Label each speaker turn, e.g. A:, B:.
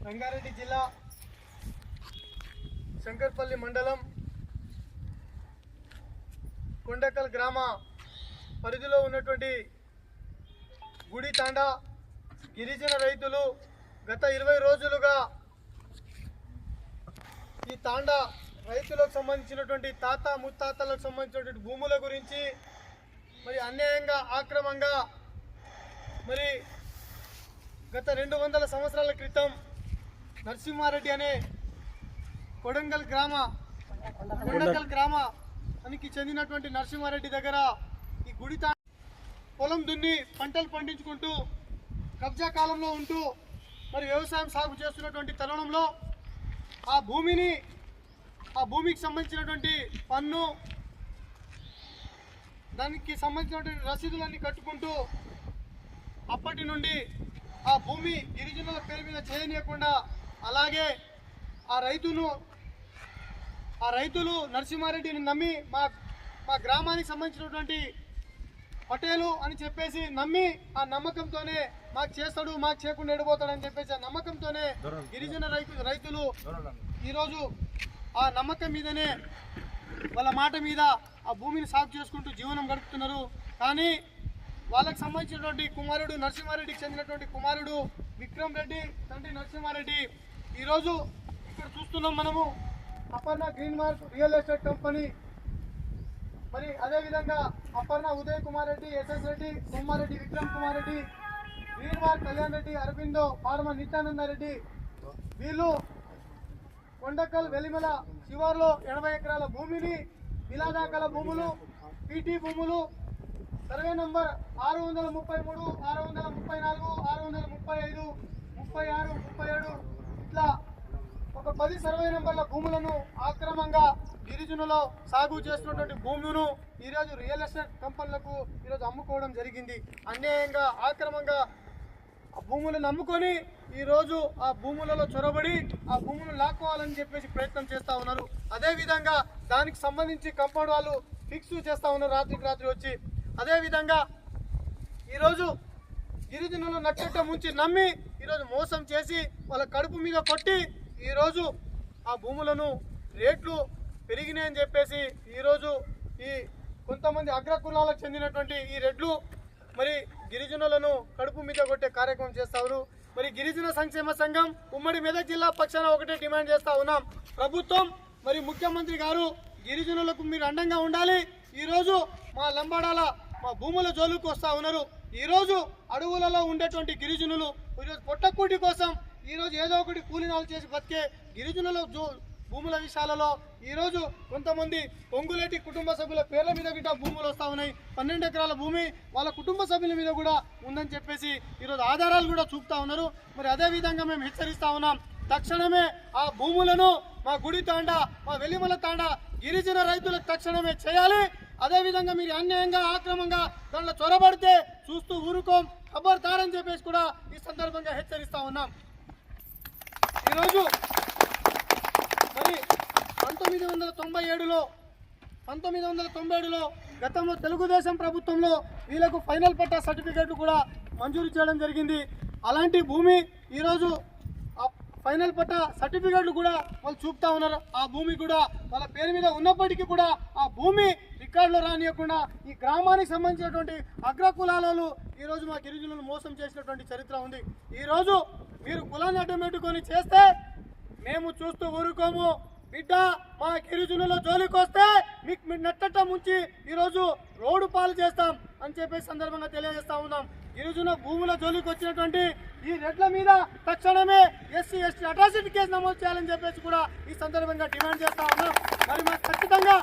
A: రంగారెడ్డి జిల్లా శంకర్పల్లి మండలం కొండకల్ గ్రామ పరిధిలో ఉన్నటువంటి గుడి తాండా గిరిజన రైతులు గత 20 రోజులుగా ఈ తాండా రైతులకు సంబంధించినటువంటి తాత ముత్తాతలకు సంబంధించినటువంటి భూముల గురించి మరి అన్యాయంగా ఆక్రమంగా మరి గత 200 సంవత్సరాల క్రితం నరసింహారెడ్డి అనే కొండకల్ గ్రామానికి చెందినటువంటి నరసింహారెడ్డి దగ్గర ఈ గుడి పొలం దున్ని పంటలు పండించుకుంటూ కబ్జా కాలంలో ఉంటూ మరి వ్యవసాయం సాగు చేస్తున్నటువంటి తరుణంలో ఆ భూమికి సంబంధించినటువంటి పన్ను దానికి సంబంధించినటువంటి రసీదులన్నీ కట్టుకుంటూ అప్పటి నుండి ఆ భూమి గిరిజనుల పేరు మీద చేయనీయకుండా అలాగే ఆ రైతులు నరసింహారెడ్డిని నమ్మి మా గ్రామానికి సంబంధించినటువంటి పటేలు అని చెప్పేసి నమ్మి ఆ నమ్మకంతోనే మాకు చేస్తాడు మాకు చేయకుండా ఎడిపోతాడు అని చెప్పేసి ఆ నమ్మకంతోనే గిరిజన రైతులు ఈరోజు ఆ నమ్మకం మీదనే వాళ్ళ మాట మీద ఆ భూమిని సాగు చేసుకుంటూ జీవనం గడుపుతున్నారు. కానీ వాళ్ళకి సంబంధించినటువంటి కుమారుడు నరసింహారెడ్డికి చెందినటువంటి కుమారుడు విక్రమ్ రెడ్డి తండ్రి నరసింహారెడ్డి ఈరోజు ఇక్కడ చూస్తున్నాం మనము Aparna Green Mark real estate company, మరి అదేవిధంగా Aparna Uday Kumar Reddy, SS Reddy, Somareddy, Vikram Kumar Reddy, Green Mark Kalyan Reddy, Aurobindo, pharma Nityananda Reddy వీళ్ళు కొండకల్ వెలిమల శివార్లో 80 ఎకరాల భూమిని విలాదాకల భూములు, పీటీ భూములు, సర్వే నంబర్ 633, 634, 635, 36, 37 ఇట్లా ఒక 10 సర్వే నంబర్ల భూములను ఆక్రమంగా గిరిజనులు సాగు చేస్తున్నటువంటి భూములను ఈరోజు రియల్ ఎస్టేట్ కంపెనీలకు ఈరోజు అమ్ముకోవడం జరిగింది. అన్యాయంగా ఆక్రమంగా ఆ భూములను అమ్ముకొని ఈరోజు ఆ భూములలో చొరబడి ఆ భూములను లాక్కోవాలని చెప్పేసి ప్రయత్నం చేస్తూ ఉన్నారు. అదేవిధంగా దానికి సంబంధించి కంపౌండ్ వాళ్ళు ఫిక్స్ చేస్తూ ఉన్నారు రాత్రికి రాత్రి వచ్చి. అదేవిధంగా ఈరోజు గిరిజనులు నట్టట్ట ముంచి నమ్మి ఈరోజు మోసం చేసి వాళ్ళ కడుపు మీద కొట్టి ఈరోజు ఆ భూములను రేట్లు పెరిగినాయని చెప్పేసి ఈరోజు ఈ కొంతమంది అగ్రకులాలకు చెందినటువంటి ఈ రెడ్లు మరి గిరిజనులను కడుపు మీద కొట్టే కార్యక్రమం చేస్తారు. మరి గిరిజన సంక్షేమ సంఘం ఉమ్మడి మెదక్ జిల్లా పక్షాన ఒకటే డిమాండ్ చేస్తూ ఉన్నాం. ప్రభుత్వం మరి ముఖ్యమంత్రి గారు గిరిజనులకు మీరు అండంగా ఉండాలి. ఈరోజు మా లంబాడాల మా భూముల జోలుకు వస్తూ ఉన్నారు. ఈరోజు అడవులలో ఉండేటువంటి గిరిజనులు ఈరోజు పొట్టకూటి కోసం ఈరోజు ఏదో ఒకటి కూలినాలు చేసి బతికే గిరిజనుల భూముల విషయాలలో ఈరోజు కొంతమంది పొంగులేటి కుటుంబ సభ్యుల పేర్ల మీద గిట్ట భూములు వస్తూ ఉన్నాయి. 12 ఎకరాల భూమి వాళ్ళ కుటుంబ సభ్యుల మీద కూడా ఉందని చెప్పేసి ఈరోజు ఆధారాలు కూడా చూపుతా ఉన్నారు. మరి అదేవిధంగా మేము హెచ్చరిస్తా ఉన్నాం, తక్షణమే ఆ భూములను మా గుడి తాండా, మా వెలిమల తాండా గిరిజన రైతులకు తక్షణమే చేయాలి. అదేవిధంగా మీరు అన్యాయంగా ఆక్రమంగా దాంట్లో చొరబడితే చూస్తూ ఊరుకోం, ఖబర్దారని చెప్పేసి కూడా ఈ సందర్భంగా హెచ్చరిస్తా ఉన్నాం. ఈరోజు మరి 1997లో గతంలో తెలుగుదేశం ప్రభుత్వంలో వీళ్ళకు ఫైనల్ పట్టా సర్టిఫికేట్ కూడా మంజూరు చేయడం జరిగింది. అలాంటి భూమి ఈరోజు ఫైనల్ పట్టా సర్టిఫికేట్లు కూడా వాళ్ళు చూపుతా ఉన్నారు. ఆ భూమి కూడా వాళ్ళ పేరు మీద ఉన్నప్పటికీ కూడా ఆ భూమి రికార్డులో రానియకుండా ఈ గ్రామానికి సంబంధించినటువంటి అగ్రకులాలు ఈరోజు మా గిరిజనులను మోసం చేసినటువంటి చరిత్ర ఉంది. ఈరోజు మీరు కులాన్ని అడ్డం పెట్టుకొని చేస్తే మేము చూస్తూ ఊరుకోము. బిడ్డ మా గిరిజనుల జోలికి వస్తే మీకు నెట్టట ముంచి ఈరోజు రోడ్డు పాలు చేస్తాం అని చెప్పేసి సందర్భంగా తెలియజేస్తా ఉన్నాం. గిరిజన భూముల జోలికి వచ్చినటువంటి ఈ రెడ్ల మీద తక్షణమే SC ST అట్రాసిటీ కేసు నమోదు చేయాలని చెప్పేసి కూడా ఈ సందర్భంగా డిమాండ్ చేస్తా ఉన్నాం. మరి మాకు ఖచ్చితంగా